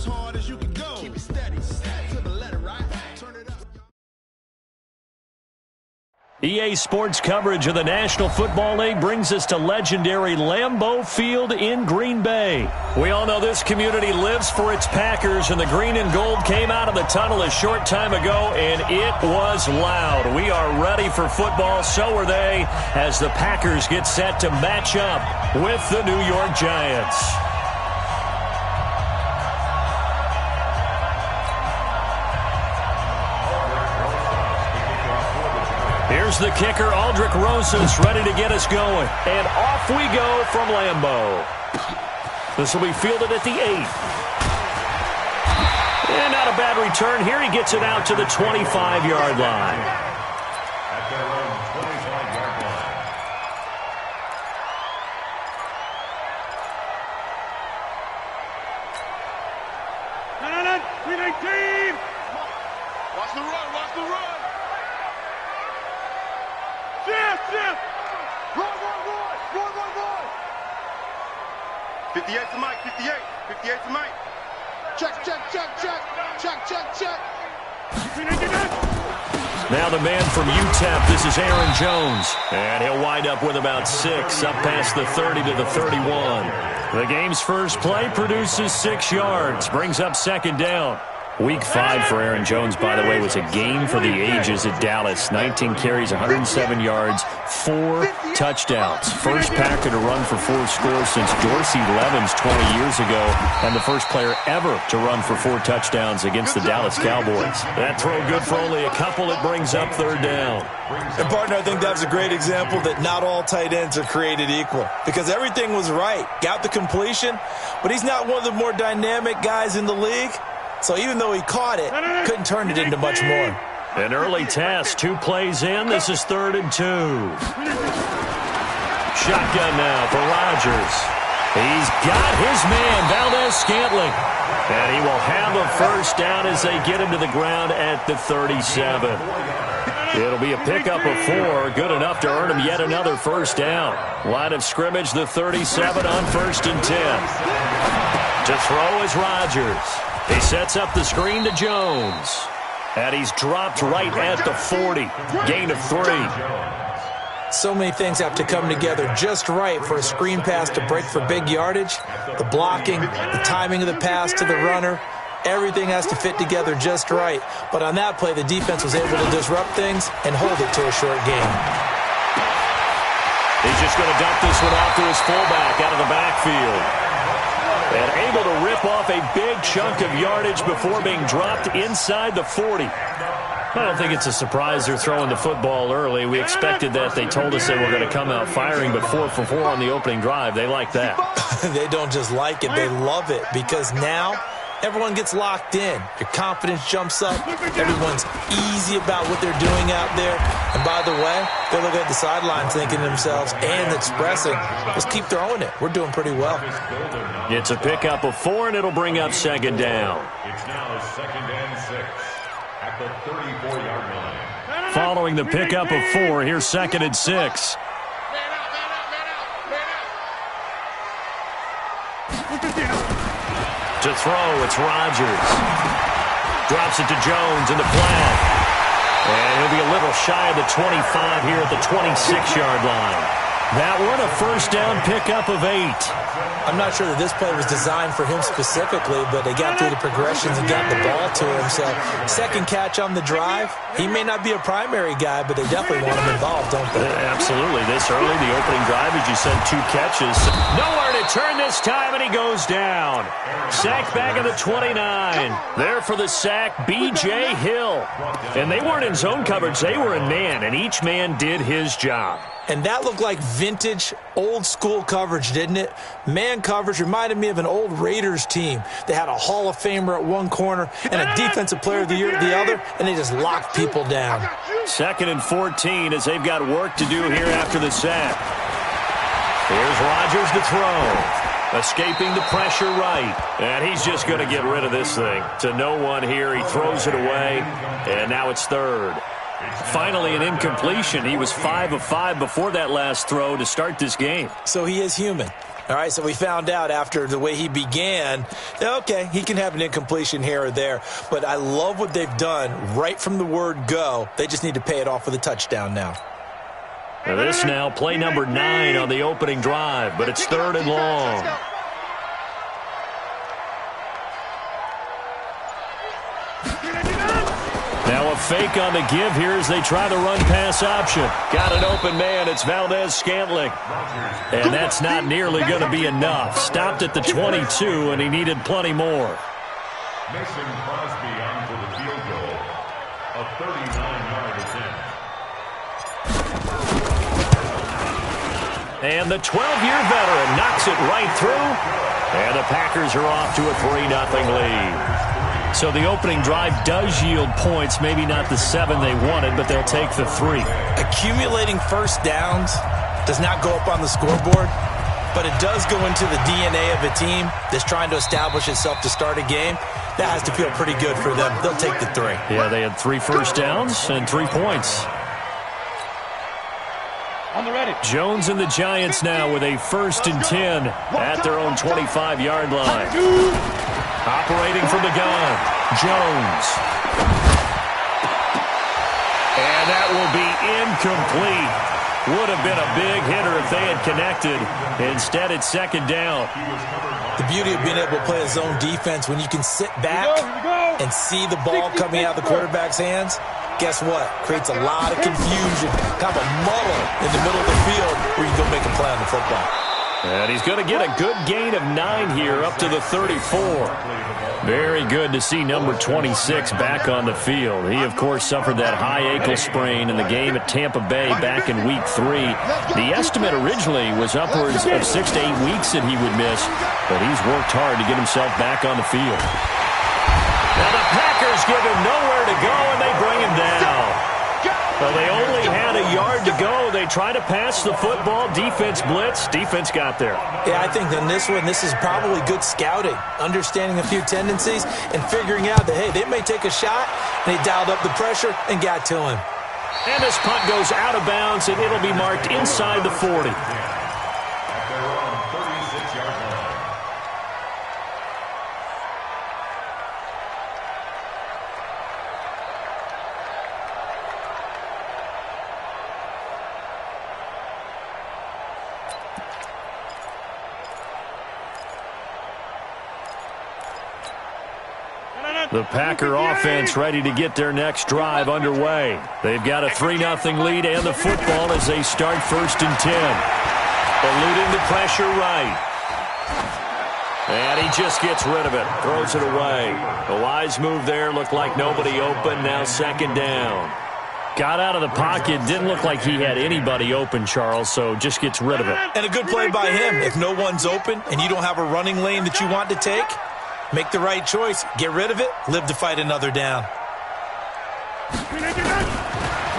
as hard as you can go. Keep it steady, to the letter, right? Turn it up. EA Sports coverage of the National Football League brings us to legendary Lambeau Field in Green Bay. We all know this community lives for its Packers, and the green and gold came out of the tunnel a short time ago, and it was loud. We are ready for football, so are they, as the Packers get set to match up with the New York Giants. Here's the kicker, Aldrick Rosas, ready to get us going. And off we go from Lambeau. This will be fielded at the 8. And not a bad return here. He gets it out to the 25-yard line. At their own 25-yard line. Watch the run, watch the run. Shift. Run. 58 to Mike, 58 to Mike. Check. Now the man from UTEP, this is Aaron Jones. And he'll wind up with about 6, up past the 30 to the 31. The game's first play produces 6 yards, brings up second down. Week 5 for Aaron Jones, by the way, was a game for the ages at Dallas. 19 carries, 107 yards, 4 touchdowns. First Packer to run for 4 scores since Dorsey Levens 20 years ago, and the first player ever to run for 4 touchdowns against the Dallas Cowboys. That throw good for only a couple. It brings up third down. And, partner, I think that was a great example that not all tight ends are created equal, because everything was right. Got the completion, but he's not one of the more dynamic guys in the league. So even though he caught it, couldn't turn it into much more. An early task, 2 plays in. This is 3rd and 2. Shotgun now for Rodgers. He's got his man, Valdez-Scantling. And he will have a first down as they get him to the ground at the 37. It'll be a pickup of 4, good enough to earn him yet another first down. Line of scrimmage, the 37 on 1st and 10. To throw is Rodgers. He sets up the screen to Jones. And he's dropped right at the 40. Gain of 3. So many things have to come together just right for a screen pass to break for big yardage. The blocking, the timing of the pass to the runner, everything has to fit together just right. But on that play, the defense was able to disrupt things and hold it to a short gain. He's just going to dump this one off to his fullback out of the backfield. And able to rip off a big chunk of yardage before being dropped inside the 40. I don't think it's a surprise they're throwing the football early. We expected that. They told us they were going to come out firing, but 4 for 4 on the opening drive. They like that. They don't just like it, they love it, because now everyone gets locked in. Your confidence jumps up. Everyone's easy about what they're doing out there. And by the way, they're looking at the sidelines thinking to themselves and expressing, let's keep throwing it. We're doing pretty well. It's a pickup of 4, and it'll bring up second down. It's now 2nd and 6 at the 34-yard line. Following the pickup of 4, here's 2nd and 6. To throw, it's Rodgers. Drops it to Jones in the flat. And he'll be a little shy of the 25 here at the 26-yard line. That one, a first down pickup of 8. I'm not sure that this play was designed for him specifically, but they got through the progressions and got the ball to him. So, second catch on the drive. He may not be a primary guy, but they definitely want him involved, don't they? Absolutely. This early, the opening drive, as you said, 2 catches. Nowhere to turn this time, and he goes down. Sacked back at the 29. There for the sack, B.J. Hill. And they weren't in zone coverage. They were in man, and each man did his job. And that looked like vintage, old-school coverage, didn't it? Man coverage reminded me of an old Raiders team. They had a Hall of Famer at one corner and a Defensive Player of the Year at the other, and they just locked people down. 2nd and 14 as they've got work to do here after the sack. Here's Rodgers to throw. Escaping the pressure right. And he's just going to get rid of this thing. To no one here. He throws it away, and now it's 3rd. Finally, an incompletion. He was 5 of 5 before that last throw to start this game. So he is human. All right, so we found out after the way he began, okay, he can have an incompletion here or there, but I love what they've done right from the word go. They just need to pay it off with a touchdown now. This now play number 9 on the opening drive, but it's 3rd and long. Now a fake on the give here as they try the run-pass option. Got an open man. It's Valdez-Scantling. And that's not nearly going to be enough. Stopped at the 22, and he needed plenty more. Mason Crosby on for the field goal. A 39-yard attempt. And the 12-year veteran knocks it right through. And the Packers are off to a 3-0 lead. So the opening drive does yield points, maybe not the 7 they wanted, but they'll take the 3. Accumulating first downs does not go up on the scoreboard, but it does go into the DNA of a team that's trying to establish itself to start a game. That has to feel pretty good for them. They'll take the 3. Yeah, they had 3 first downs and 3 points. On the ready. Jones and the Giants now with a 1st and 10 at their own 25-yard line. Operating from the gun, Jones. And that will be incomplete. Would have been a big hitter if they had connected. Instead, it's 2nd down. The beauty of being able to play a zone defense when you can sit back and see the ball coming out of the quarterback's hands, guess what? Creates a lot of confusion, kind of a muddle in the middle of the field where you go make a play on the football. And he's going to get a good gain of 9 here up to the 34. Very good to see number 26 back on the field. He, of course, suffered that high ankle sprain in the game at Tampa Bay back in Week 3. The estimate originally was upwards of 6 to 8 weeks that he would miss, but he's worked hard to get himself back on the field. Now the Packers give him nowhere to go, and they bring him down. Well, they only had a yard to go. They try to pass the football. Defense blitz. Defense got there. Yeah, I think in this one, this is probably good scouting, understanding a few tendencies, and figuring out that, hey, they may take a shot, and they dialed up the pressure and got to him. And this punt goes out of bounds, and it'll be marked inside the 40. At their own 36-yard line. The Packer offense ready to get their next drive underway. They've got a 3-0 lead and the football as they start 1st and 10. Eluding the pressure right. And he just gets rid of it. Throws it away. A wise move there. Looked like nobody open. Now 2nd down. Got out of the pocket. Didn't look like he had anybody open, Charles, so just gets rid of it. And a good play by him. If no one's open and you don't have a running lane that you want to take, make the right choice. Get rid of it. Live to fight another down.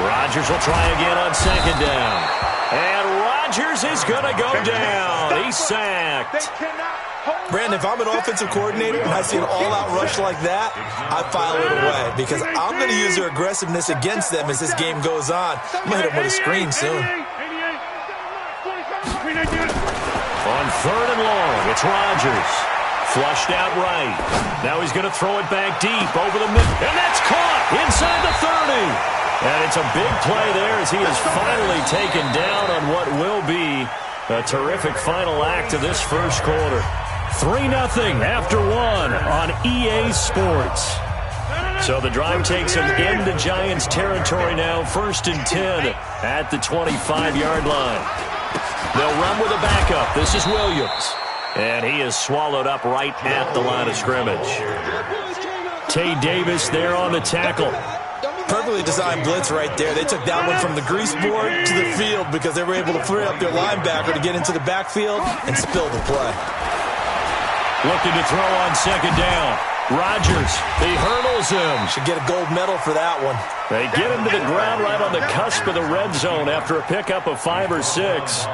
Rodgers will try again on 2nd down. And Rodgers is going to go down. He's sacked. Brandon, if I'm an offensive coordinator and I see an all-out rush like that, I file it away because I'm going to use their aggressiveness against them as this game goes on. I'm going to hit them with a screen soon. On 3rd and long, it's Rodgers. Flushed out right. Now he's going to throw it back deep over the middle. And that's caught inside the 30. And it's a big play there as he is finally taken down on what will be a terrific final act of this 1st quarter. 3-0 after 1 on EA Sports. So the drive takes him into Giants territory now. 1st and 10 at the 25-yard line. They'll run with a backup. This is Williams. And he is swallowed up right at the line of scrimmage. Tay Davis there on the tackle. Perfectly designed blitz right there. They took that one from the grease board to the field because they were able to free up their linebacker to get into the backfield and spill the play. Looking to throw on 2nd down. Rodgers, he hurdles him. Should get a gold medal for that one. They get him to the ground right on the cusp of the red zone after a pickup of 5 or 6.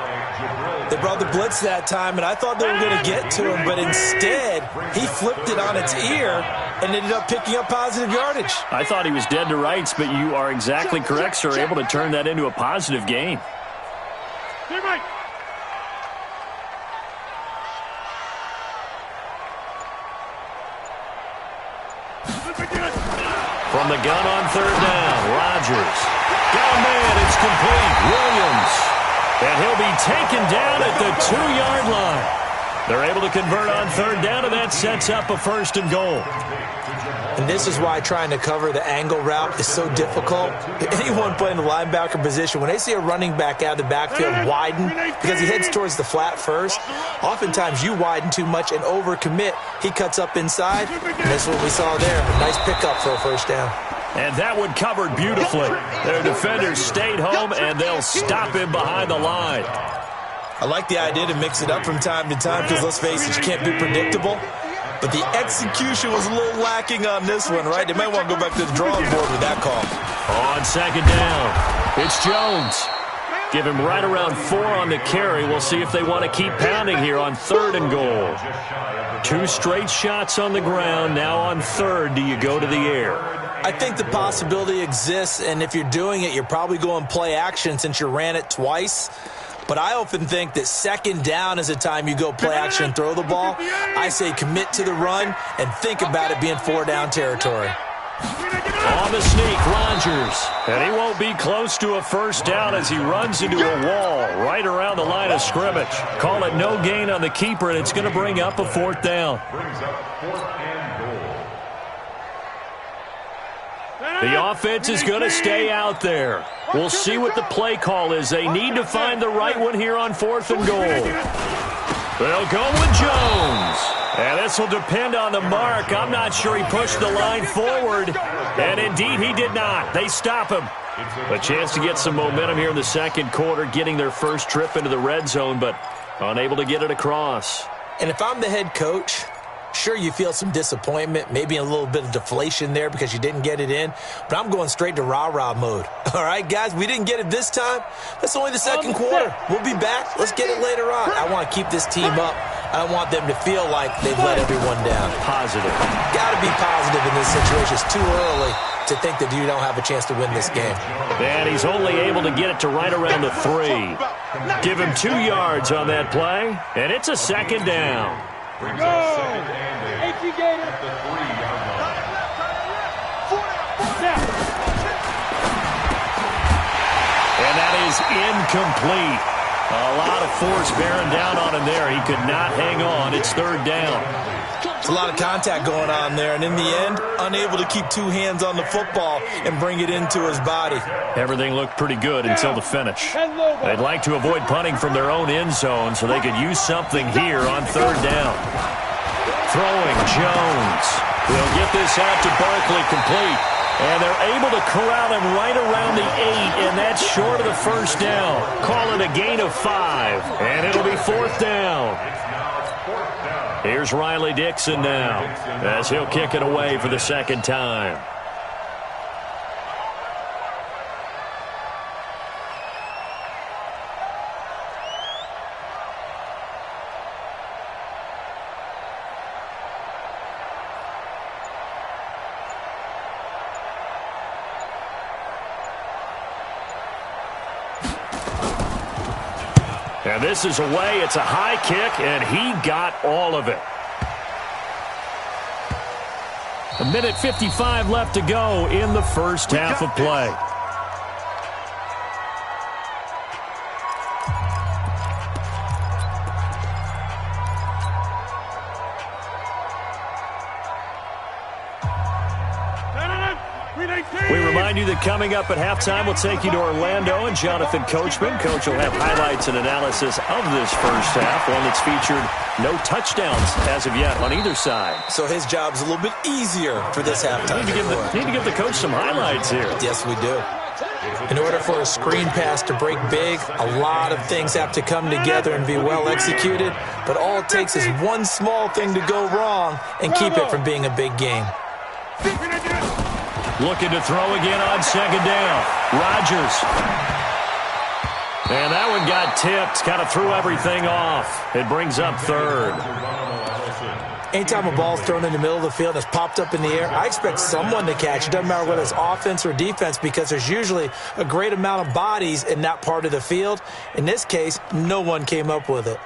They brought the blitz that time, and I thought they were going to get to him, but instead, he flipped it on its ear and ended up picking up positive yardage. I thought he was dead to rights, but you are exactly correct, sir, able to turn that into a positive gain. From the gun on third down, Rodgers. Got a man, it's complete. Williams. And he'll be taken down at the 2-yard line. They're able to convert on third down, and that sets up a 1st and goal. And this is why trying to cover the angle route is so difficult. Anyone playing the linebacker position, when they see a running back out of the backfield widen because he heads towards the flat first, oftentimes you widen too much and overcommit. He cuts up inside, and that's what we saw there. A nice pickup for a 1st down. And that one covered beautifully. Their defenders stayed home, and they'll stop him behind the line. I like the idea to mix it up from time to time because, let's face it, you can't be predictable. But the execution was a little lacking on this one, right? They might want to go back to the drawing board with that call. On 2nd down, it's Jones. Give him right around 4 on the carry. We'll see if they want to keep pounding here on 3rd and goal. 2 straight shots on the ground. Now on 3rd, do you go to the air? I think the possibility exists, and if you're doing it, you're probably going play action since you ran it twice. But I often think that 2nd down is a time you go play action and throw the ball. I say commit to the run and think about it being 4-down territory. On the sneak, Rodgers. And he won't be close to a 1st down as he runs into a wall right around the line of scrimmage. Call it no gain on the keeper, and it's going to bring up a 4th down. The offense is going to stay out there. We'll see what the play call is. They need to find the right one here on 4th and goal. They'll go with Jones. And this will depend on the mark. I'm not sure he pushed the line forward. And indeed, he did not. They stop him. A chance to get some momentum here in the 2nd quarter, getting their first trip into the red zone, but unable to get it across. And if I'm the head coach, sure, you feel some disappointment, maybe a little bit of deflation there because you didn't get it in, but I'm going straight to rah-rah mode. All right, guys, we didn't get it this time. That's only the 2nd quarter. We'll be back. Let's get it later on. I want to keep this team up. I don't want them to feel like they've let everyone down. Positive. Got to be positive in this situation. It's too early to think that you don't have a chance to win this game. And he's only able to get it to right around the 3. Give him 2 yards on that play, and it's a 2nd down. Brings up 2nd and 8 at the 3-yard line. And that is incomplete. A lot of force bearing down on him there. He could not hang on. It's 3rd down. There's a lot of contact going on there, and in the end, unable to keep 2 hands on the football and bring it into his body. Everything looked pretty good until the finish. They'd like to avoid punting from their own end zone so they could use something here on 3rd down. Throwing, Jones. They'll get this out to Barkley, complete. And they're able to corral him right around the 8, and that's short of the 1st down. Call it a gain of 5, and it'll be 4th down. Here's Riley Dixon now, as he'll kick it away for the 2nd time. And this is away. It's a high kick, and he got all of it. 1:55 left to go in the first half of play. We remind you that coming up at halftime, we'll take you to Orlando and Jonathan Coachman. Coach will have highlights and analysis of this first half, one that's featured no touchdowns as of yet on either side. So his job's a little bit easier for this halftime. Need to give the coach some highlights here. Yes, we do. In order for a screen pass to break big, a lot of things have to come together and be well executed, but all it takes is one small thing to go wrong and keep it from being a big game. Looking to throw again on 2nd down. Rodgers. And that one got tipped. Kind of threw everything off. It brings up 3rd. Anytime a ball's thrown in the middle of the field that's popped up in the air, I expect someone to catch it. Doesn't matter whether it's offense or defense, because there's usually a great amount of bodies in that part of the field. In this case, no one came up with it.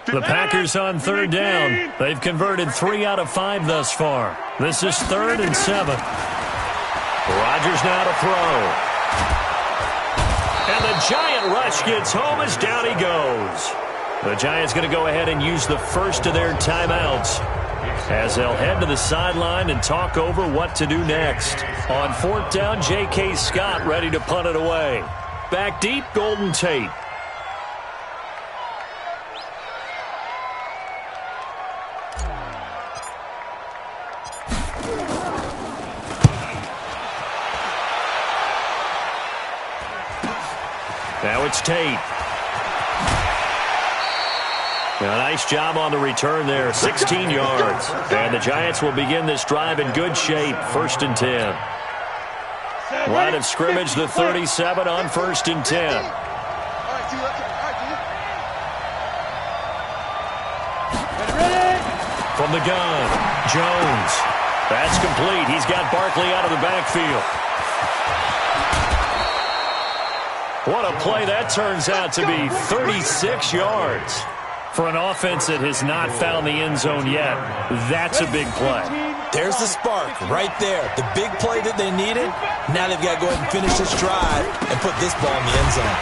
The Packers on third down. They've converted 3 out of 5 thus far. This is 3rd and 7. Rodgers now to throw. And the giant rush gets home as down he goes. The Giants going to go ahead and use the first of their timeouts as they'll head to the sideline and talk over what to do next. On 4th down, J.K. Scott ready to punt it away. Back deep, Golden Tate. Now it's Tate. A nice job on the return there, 16 yards. And the Giants will begin this drive in good shape, 1st and 10. Line of scrimmage, the 37 on 1st and 10. From the gun, Jones. That's complete. He's got Barkley out of the backfield. What a play that turns out to be, 36 yards. For an offense that has not found the end zone yet, that's a big play. There's the spark right there. The big play that they needed. Now they've got to go ahead and finish this drive and put this ball in the end zone.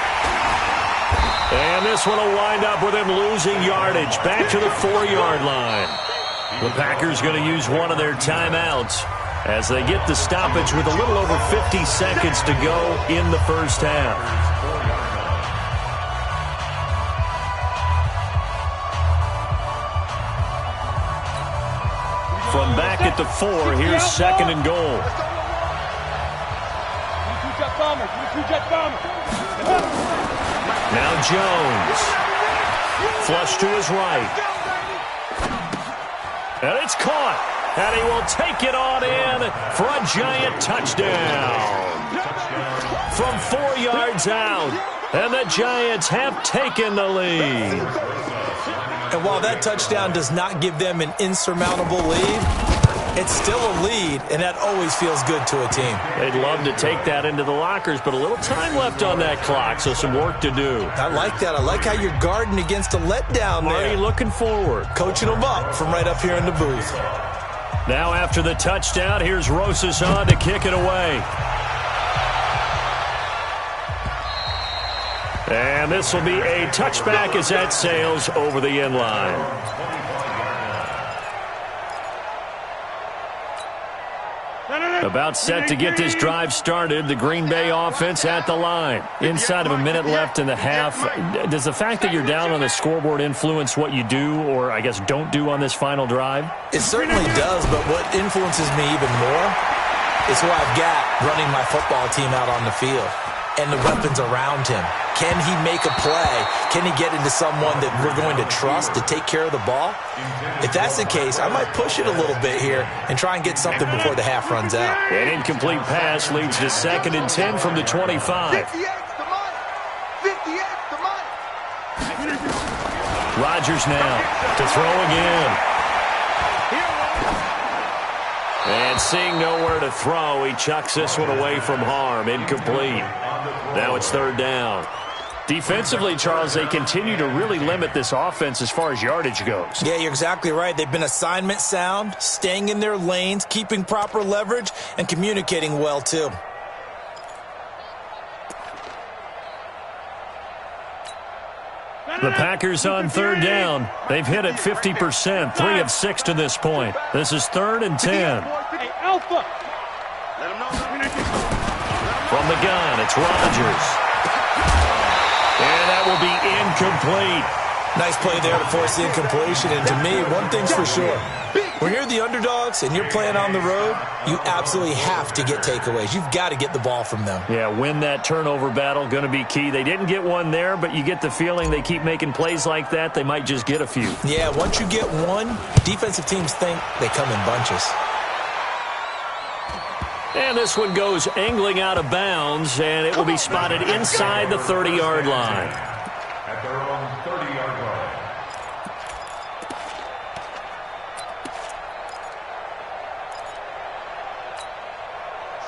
And this one will wind up with him losing yardage back to the 4-yard line. The Packers going to use one of their timeouts as they get the stoppage with a little over 50 seconds to go in the first half. From back at the 4, here's 2nd and goal. Now Jones. Flush to his right. And it's caught. And he will take it on in for a giant touchdown. From 4 yards out. And the Giants have taken the lead. And while that touchdown does not give them an insurmountable lead, it's still a lead, and that always feels good to a team. They'd love to take that into the lockers, but a little time left on that clock, so some work to do. I like that. I like how you're guarding against a letdown there. Already looking forward. Coaching them up from right up here in the booth. Now after the touchdown, here's Rosas on to kick it away. And this will be a touchback as that sails over the end line. About set to get this drive started. The Green Bay offense at the line. Inside of a minute left in the half. Does the fact that you're down on the scoreboard influence what you do or, I guess, don't do on this final drive? It certainly does, but what influences me even more is who I've got running my football team out on the field and the weapons around him. Can he make a play? Can he get into someone that we're going to trust to take care of the ball? If that's the case, I might push it a little bit here and try and get something before the half runs out. An incomplete pass leads to 2nd and 10 from the 25. Rodgers now to throw again. And seeing nowhere to throw, he chucks this one away from harm. Incomplete. Now it's 3rd down. Defensively, Charles, they continue to really limit this offense as far as yardage goes. Yeah, you're exactly right. They've been assignment sound, staying in their lanes, keeping proper leverage, and communicating well, too. The Packers on 3rd down. They've hit it 50%, 3 of 6 to this point. This is 3rd and 10. From the gun, it's Rodgers. And that will be incomplete. Nice play there to force the incompletion. And to me, one thing's for sure. When you're the underdogs and you're playing on the road, you absolutely have to get takeaways. You've got to get the ball from them. Yeah, win that turnover battle, going to be key. They didn't get one there, but you get the feeling they keep making plays like that, they might just get a few. Yeah, once you get one, defensive teams think they come in bunches. And this one goes angling out of bounds, and it will be spotted inside the 30-yard line. At their own 30-yard line.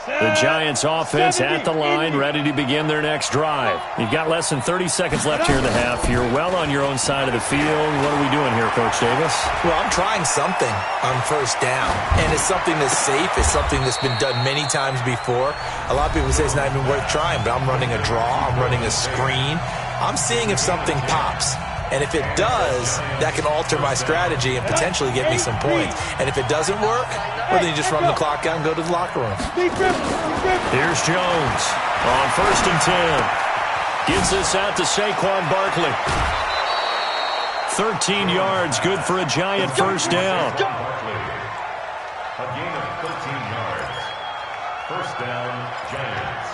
The Giants offense at the line, ready to begin their next drive. You've got less than 30 seconds left here in the half. You're well on your own side of the field. What are we doing here, Coach Davis? Well, I'm trying something on first down, and it's something that's safe. It's something that's been done many times before. A lot of people say it's not even worth trying, but I'm running a draw. I'm running a screen. I'm seeing if something pops. And if it does, that can alter my strategy and potentially get me some points. And if it doesn't work, well, then you just run the clock out and go to the locker room. Here's Jones on 1st and 10. Gives this out to Saquon Barkley. 13 yards, good for a Giant first down. A gain of 13 yards. First down, Giants.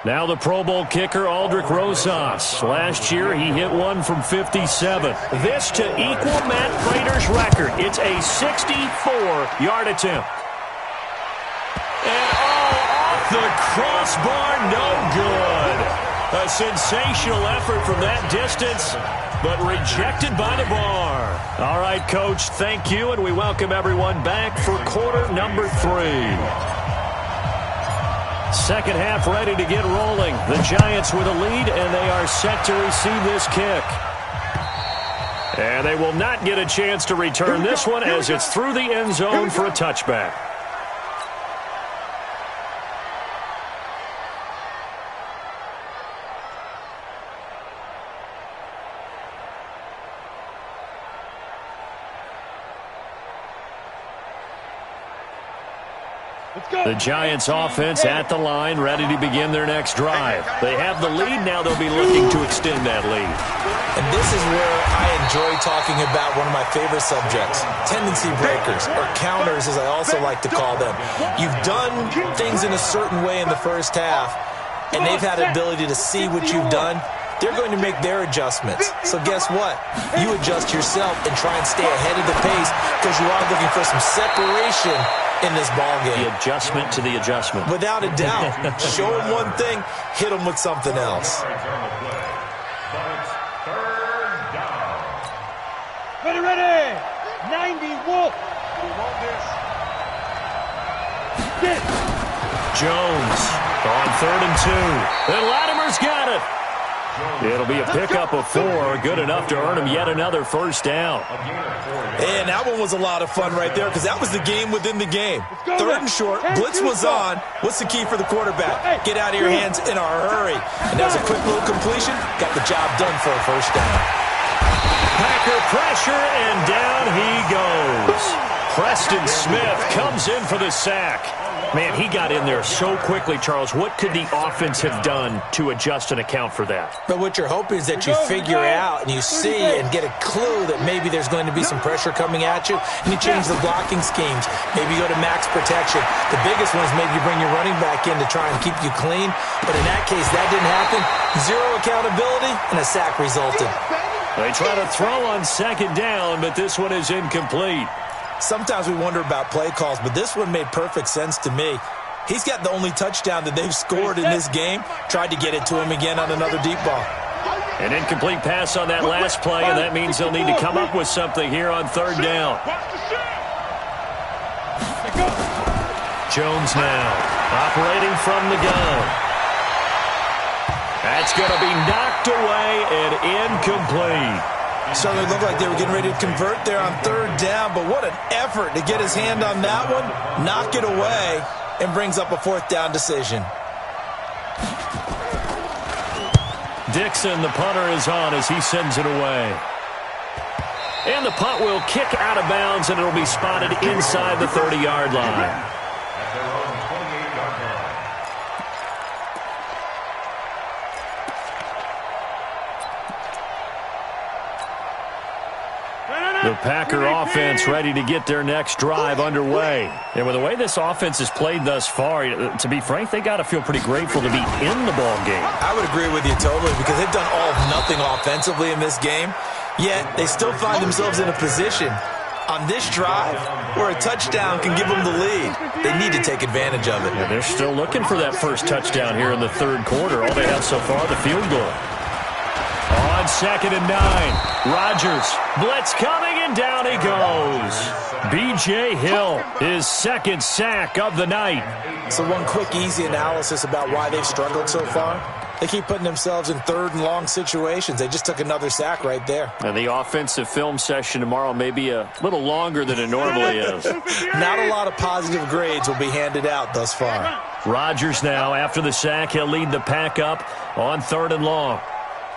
Now the Pro Bowl kicker, Aldrich Rosas. Last year, he hit one from 57. This to equal Matt Prater's record. It's a 64-yard attempt. And off the crossbar, no good. A sensational effort from that distance, but rejected by the bar. All right, Coach, thank you, and we welcome everyone back for quarter number 3. Second half ready to get rolling. The Giants with a lead, and they are set to receive this kick. And they will not get a chance to return this one as it's through the end zone for a touchback. The Giants offense at the line, ready to begin their next drive. They have the lead. Now they'll be looking to extend that lead. And this is where I enjoy talking about one of my favorite subjects, tendency breakers, or counters as I also like to call them. You've done things in a certain way in the first half, and they've had the ability to see what you've done. They're going to make their adjustments. So guess what? You adjust yourself and try and stay ahead of the pace because you are looking for some separation in this ball game. The adjustment to the adjustment. Without a doubt. Show them one thing, hit them with something else. Ready. 90 Wolf. Jones on 3rd and 2. And Latimer's got it. It'll be a pickup of 4, good enough to earn him yet another first down. And that one was a lot of fun right there because that was the game within the game. 3rd and short, blitz was on. What's the key for the quarterback? Get out of your hands in a hurry. And that was a quick little completion. Got the job done for a first down. Packer pressure, and down he goes. Preston Smith comes in for the sack. Man, he got in there so quickly, Charles. What could the offense have done to adjust and account for that? But what you're hoping is that you figure out and you see and get a clue that maybe there's going to be some pressure coming at you, and you change the blocking schemes. Maybe you go to max protection. The biggest one is maybe you bring your running back in to try and keep you clean. But in that case, that didn't happen. Zero accountability, and a sack resulted. They try to throw on 2nd down, but this one is incomplete. Sometimes we wonder about play calls, but this one made perfect sense to me. He's got the only touchdown that they've scored in this game. Tried to get it to him again on another deep ball. An incomplete pass on that last play, and that means they'll need to come up with something here on 3rd down. Jones now operating from the gun. That's going to be knocked away and incomplete. Certainly looked like they were getting ready to convert there on 3rd down, but what an effort to get his hand on that one, knock it away, and brings up a 4th down decision. Dixon, the punter, is on as he sends it away. And the punt will kick out of bounds, and it'll be spotted inside the 30-yard line. The Packer offense ready to get their next drive underway. And with the way this offense has played thus far, to be frank, they got to feel pretty grateful to be in the ball game. I would agree with you totally because they've done all of nothing offensively in this game, yet they still find themselves in a position on this drive where a touchdown can give them the lead. They need to take advantage of it. Yeah, they're still looking for that first touchdown here in the 3rd quarter. All they have so far, the field goal. On 2nd and 9, Rodgers, blitz coming and down he goes. B.J. Hill, his second sack of the night. So one quick, easy analysis about why they've struggled so far. They keep putting themselves in third and long situations. They just took another sack right there. And the offensive film session tomorrow may be a little longer than it normally is. Not a lot of positive grades will be handed out thus far. Rodgers now, after the sack, he'll lead the pack up on 3rd and long.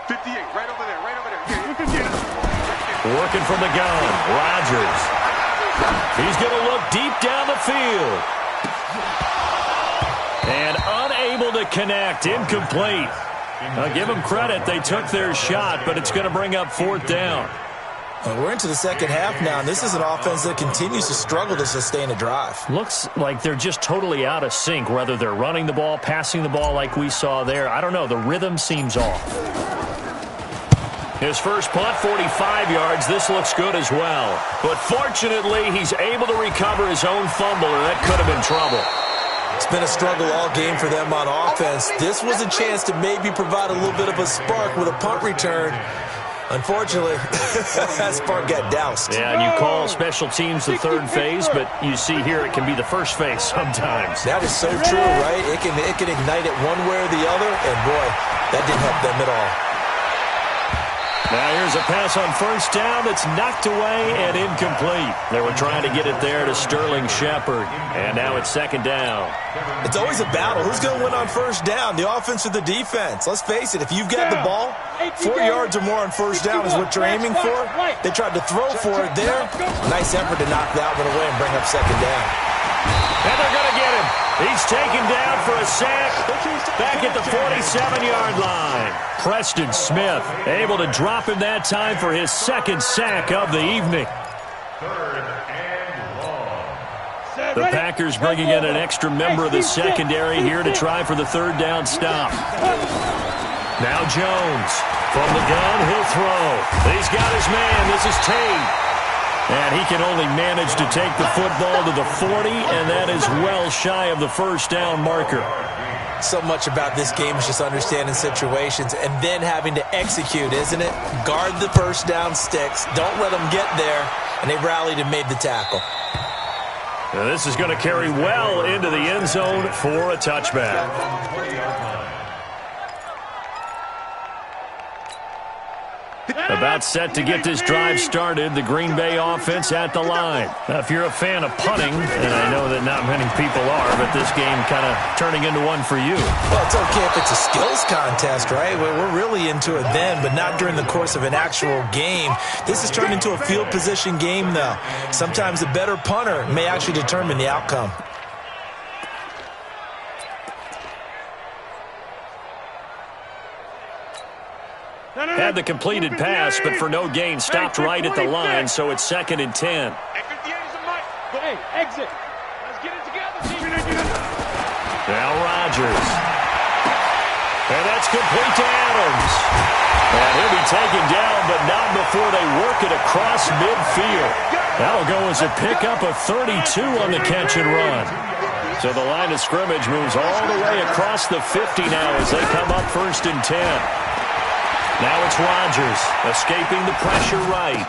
58, right over there, right over there. Working from the gun, Rodgers. He's going to look deep down the field. And unable to connect, incomplete. I'll give them credit, they took their shot, but it's going to bring up 4th down. We're into the second half now, and this is an offense that continues to struggle to sustain a drive. Looks like they're just totally out of sync, whether they're running the ball, passing the ball like we saw there. I don't know, the rhythm seems off. His first punt, 45 yards. This looks good as well. But fortunately, he's able to recover his own fumble, or that could have been trouble. It's been a struggle all game for them on offense. This was a chance to maybe provide a little bit of a spark with a punt return. Unfortunately, that spark got doused. Yeah, and you call special teams the third phase, but you see here it can be the first phase sometimes. That is so true, right? It can ignite it one way or the other, and boy, that didn't help them at all. Now here's a pass on 1st down that's knocked away and incomplete. They were trying to get it there to Sterling Shepard, and now it's 2nd down. It's always a battle. Who's going to win on 1st down, the offense or the defense? Let's face it, if you've got the ball, 4 yards or more on 1st down is what you're aiming for. They tried to throw for it there. Nice effort to knock that one away and bring up 2nd down. And they're going to get him. He's taken down for a sack back at the 47-yard line. Preston Smith able to drop him that time for his 2nd sack of the evening. 3rd and long. The Packers bringing in an extra member of the secondary here to try for the 3rd down stop. Now Jones from the gun, he'll throw. He's got his man. This is Tate. And he can only manage to take the football to the 40, and that is well shy of the 1st down marker. So much about this game is just understanding situations and then having to execute, isn't it? Guard the 1st down sticks. Don't let them get there. And they rallied and made the tackle. Now this is going to carry well into the end zone for a touchback. About set to get this drive started, the Green Bay offense at the line. Now, if you're a fan of punting, and I know that not many people are, but this game kind of turning into one for you. Well, it's okay if it's a skills contest, right? We're really into it then, but not during the course of an actual game. This has turned into a field position game, though. Sometimes the better punter may actually determine the outcome. Had the completed pass, but for no gain, stopped right at the line, so it's 2nd and 10. Hey, exit. Let's get it together. Now Rodgers. And that's complete to Adams. And he'll be taken down, but not before they work it across midfield. That'll go as a pickup of 32 on the catch and run. So the line of scrimmage moves all the way across the 50 now as they come up 1st and 10. Now it's Rodgers escaping the pressure right.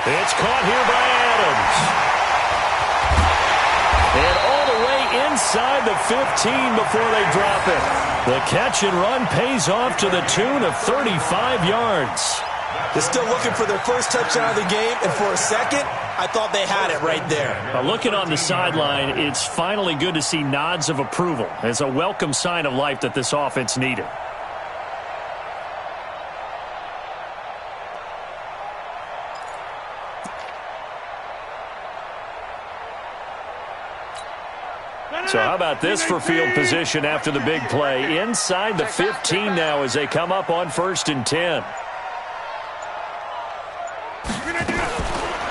It's caught here by Adams. And all the way inside the 15 before they drop it. The catch and run pays off to the tune of 35 yards. They're still looking for their first touchdown of the game, and for a second, I thought they had it right there. Looking on the sideline, it's finally good to see nods of approval. It's a welcome sign of life that this offense needed. So how about this for field position after the big play? Inside the 15 now as they come up on 1st and 10.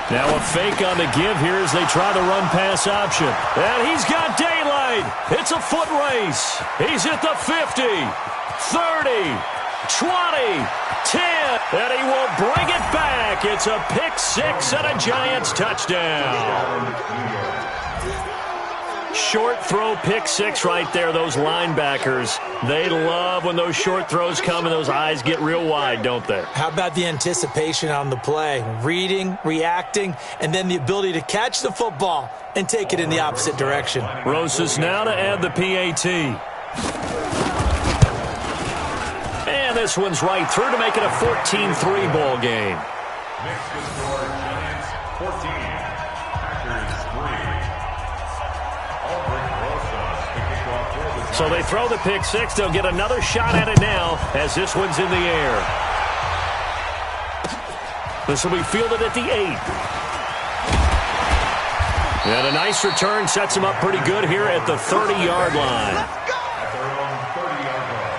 Now a fake on the give here as they try the run-pass option. And he's got daylight. It's a foot race. He's at the 50, 30, 20, 10, and he will bring it back. It's a pick six and a Giants touchdown. Short throw pick six right there, those linebackers. They love when those short throws come and those eyes get real wide, don't they? How about the anticipation on the play? Reading, reacting, and then the ability to catch the football and take it in the opposite direction. Rosas now to add the PAT. And this one's right through to make it a 14-3 ball game. Next to score, Giants 14, Packers 3. So they throw the pick six. They'll get another shot at it now as this one's in the air. This will be fielded at the 8. And a nice return sets him up pretty good here at the 30-yard line. At their own 30-yard line.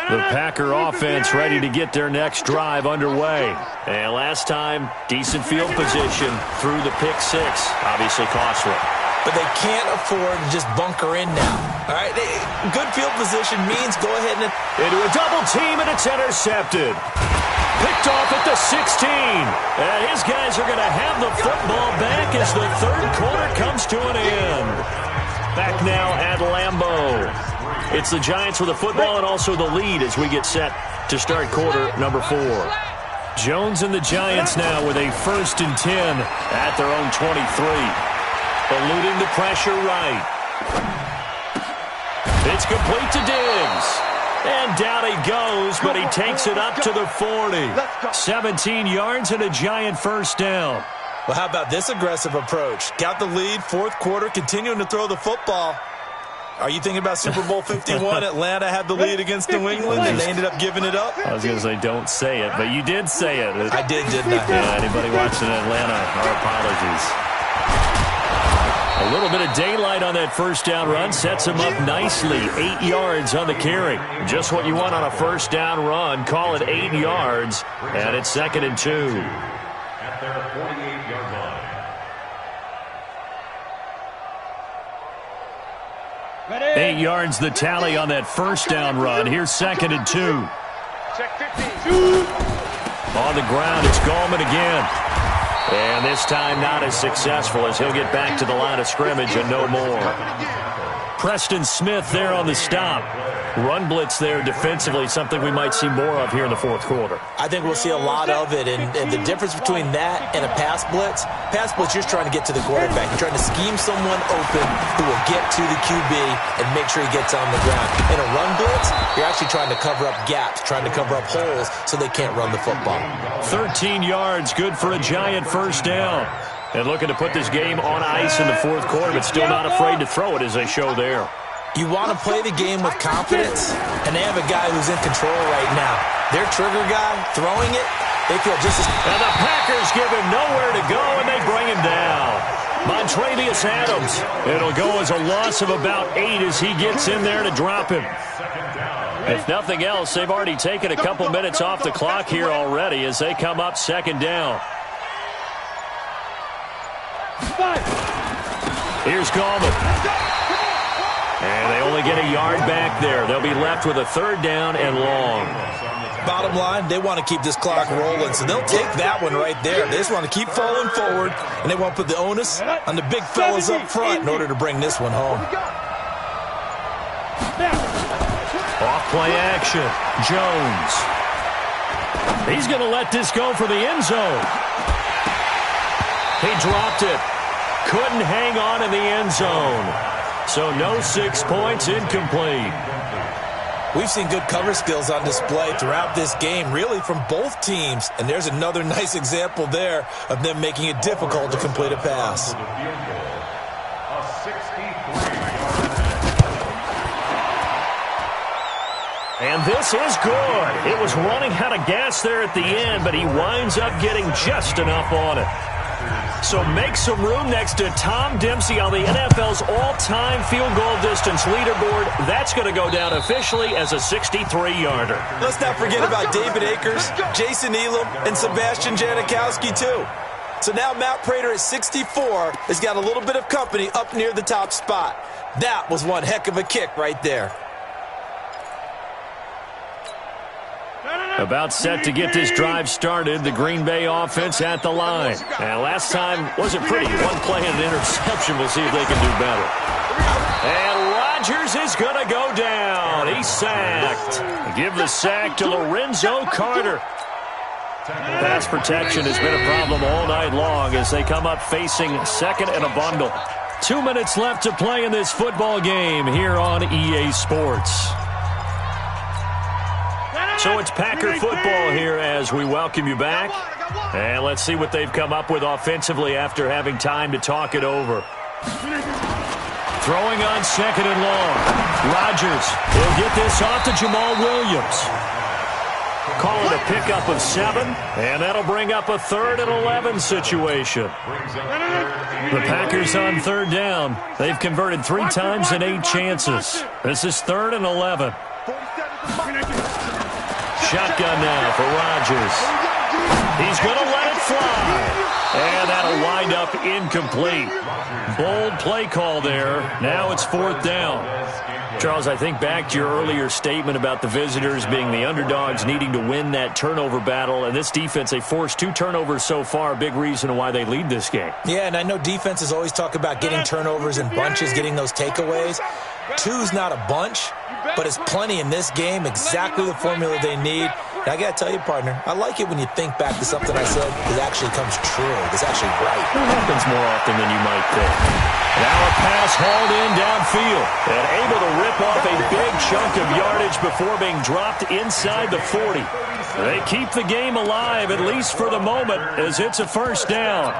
The Packer offense ready to get their next drive underway. And last time, decent field position through the pick six. Obviously costly. But they can't afford to just bunker in now. All right, good field position means go ahead and... Into a double team, and it's intercepted. Picked off at the 16. And his guys are going to have the football back as the third quarter comes to an end. Back now at Lambeau. It's the Giants with the football and also the lead as we get set to start quarter number 4. Jones and the Giants now with a 1st and 10 at their own 23. Eluding the pressure right. It's complete to Diggs. And down he goes, but he takes it up to the 40. 17 yards and a Giant first down. Well, how about this aggressive approach? Got the lead, 4th quarter, continuing to throw the football. Are you thinking about Super Bowl 51? Atlanta had the lead against New England, and they ended up giving it up? I was going to say don't say it, but you did say it. I did, didn't I? Yeah, anybody watching Atlanta, our apologies. A little bit of daylight on that first down run sets him up nicely. 8 yards on the carry. Just what you want on a first down run. Call it 8 yards, and it's 2nd and 2. At their 48-yard line. 8 yards the tally on that first down run. Here's 2nd and 2. Check 15. On the ground, it's Gallman again. And this time not as successful as he'll get back to the line of scrimmage and no more. Preston Smith there on the stop. Run blitz there defensively, something we might see more of here in the 4th quarter. I think we'll see a lot of it, and the difference between that and a pass blitz, you're just trying to get to the quarterback. You're trying to scheme someone open who will get to the QB and make sure he gets on the ground. In a run blitz, you're actually trying to cover up gaps, trying to cover up holes so they can't run the football. 13 yards, good for a Giant first down. And looking to put this game on ice in the 4th quarter, but still not afraid to throw it as they show there. You want to play the game with confidence, and they have a guy who's in control right now. Their trigger guy, throwing it, they feel just as... And the Packers give him nowhere to go, and they bring him down. Montravius Adams. It'll go as a loss of about 8 as he gets in there to drop him. If nothing else, they've already taken a couple minutes off the clock here already as they come up 2nd down. Here's Gallman. And they only get a yard back there. They'll be left with a 3rd down and long. Bottom line, they want to keep this clock rolling, so they'll take that one right there. They just want to keep falling forward, and they want to put the onus on the big fellas up front in order to bring this one home. Off play action. Jones. He's going to let this go for the end zone. He dropped it. Couldn't hang on in the end zone. So no 6 points, incomplete. We've seen good cover skills on display throughout this game, really from both teams. And there's another nice example there of them making it difficult to complete a pass. And this is good. It was running out of gas there at the end, but he winds up getting just enough on it. So make some room next to Tom Dempsey on the NFL's all-time field goal distance leaderboard. That's going to go down officially as a 63-yarder. Let's not forget about David Akers, Jason Elam, and Sebastian Janikowski, too. So now Matt Prater at 64 has got a little bit of company up near the top spot. That was one heck of a kick right there. About set to get this drive started, the Green Bay offense at the line. And last time wasn't pretty. One play and an interception. We'll see if they can do better. And Rodgers is going to go down. He's sacked. Give the sack to Lorenzo Carter. Pass protection has been a problem all night long as they come up facing second and a bundle. 2 minutes left to play in this football game here on EA Sports. So it's Packer football here as we welcome you back. And let's see what they've come up with offensively after having time to talk it over. Throwing on second and long. Rodgers will get this off to Jamal Williams. Call it a pickup of 7, and that'll bring up a 3rd and 11 situation. The Packers on 3rd down. They've converted 3 times in 8 chances. This is 3rd and 11. Shotgun now for Rodgers. He's going to let it fly. And that'll wind up incomplete. Bold play call there. Now it's 4th down. Charles, I think back to your earlier statement about the visitors being the underdogs needing to win that turnover battle. And this defense, they forced 2 turnovers so far. A big reason why they lead this game. Yeah, and I know defenses always talk about getting turnovers in bunches, getting those takeaways. 2's not a bunch, but it's plenty in this game, exactly the formula they need. And I got to tell you, partner, I like it when you think back to something I said that actually comes true. It's actually right. It happens more often than you might think. Now a pass hauled in downfield and able to rip off a big chunk of yardage before being dropped inside the 40. They keep the game alive, at least for the moment, as it's a 1st down.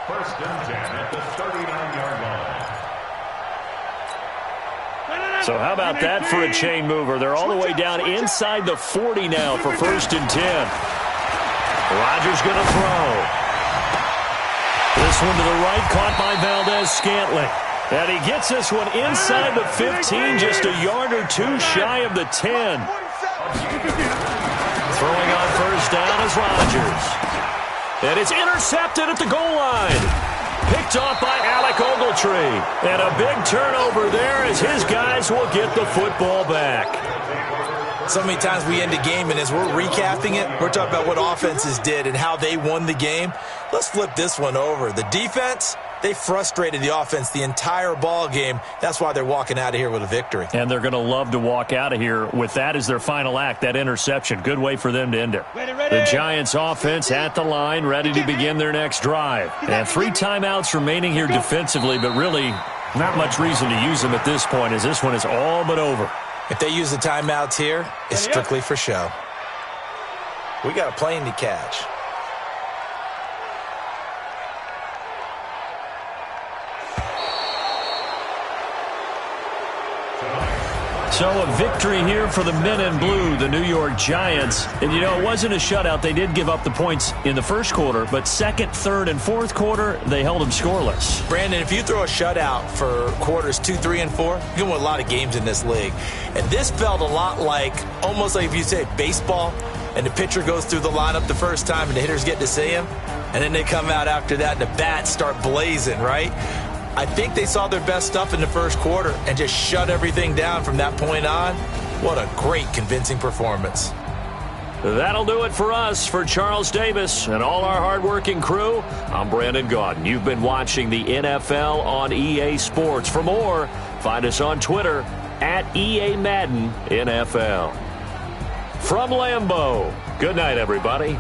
1st and 10 at the 39-yard line. So how about that for a chain mover? They're all the way down inside the 40 now for 1st and 10. Rodgers going to throw. This one to the right, caught by Valdez-Scantling. And he gets this one inside the 15, just a yard or 2 shy of the 10. Throwing on 1st down is Rodgers. And it's intercepted at the goal line. Picked off by Alec Ogletree. And a big turnover there as his guys will get the football back. So many times we end a game, and as we're recapping it, we're talking about what offenses did and how they won the game. Let's flip this one over. The defense, they frustrated the offense the entire ball game. That's why they're walking out of here with a victory. And they're going to love to walk out of here with that as their final act, that interception. Good way for them to end it. The Giants offense at the line, ready to begin their next drive. And 3 timeouts remaining here defensively, but really not much reason to use them at this point as this one is all but over. If they use the timeouts here, it's strictly for show. We got a plane to catch. So a victory here for the men in blue, the New York Giants. And, you know, it wasn't a shutout. They did give up the points in the 1st quarter, but 2nd, 3rd, and 4th quarter, they held them scoreless. Brandon, if you throw a shutout for quarters 2, 3, and 4, you can win a lot of games in this league. And this felt a lot like, almost like if you say baseball, and the pitcher goes through the lineup the first time and the hitters get to see him, and then they come out after that and the bats start blazing, right? I think they saw their best stuff in the 1st quarter and just shut everything down from that point on. What a great, convincing performance. That'll do it for us. For Charles Davis and all our hardworking crew, I'm Brandon Gaudin. You've been watching the NFL on EA Sports. For more, find us on Twitter at EA Madden NFL. From Lambeau, good night, everybody.